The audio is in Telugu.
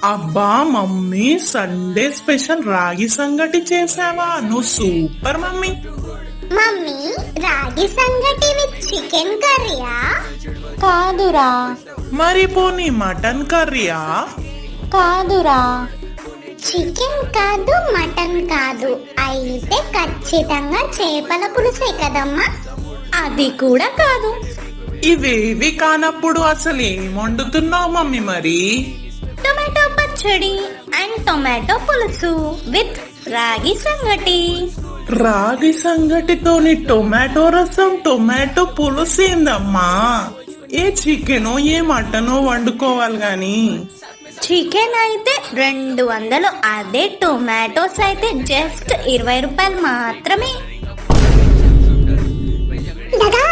అబ్బా మమ్మీ, సండే స్పెషల్ రాగి సంగటి చేసావా? నువ్వు సూపర్ మమ్మీ. మమ్మీ, రాగి సంగటి విత్ చికెన్ కర్రీయా? కాదురా. మరి పోనీ మటన్ కర్రీయా? కాదురా. చికెన్ కాదు, మటన్ కాదు, అయితే ఖచ్చితంగా చేపల పులుసే కదమ్మా. అది కూడా కాదు. ఇవేవి కానప్పుడు అసలు ఏం వండుతున్నావు మమ్మీ మరి? టొమాటో పచ్చడి అండ్ టొమాటో పులుసు విత్ రాగి సంగటి. రాగి సంగటితోని టొమాటో రసం, టొమాటో పులుసు ఏందమ్మా? ఏ చికెనో ఏ మటనో వండుకోవాలి గాని. చికెన్ అయితే 200, అదే టొమాటోస్ అయితే జస్ట్ 20 రూపాయలు మాత్రమే. దగా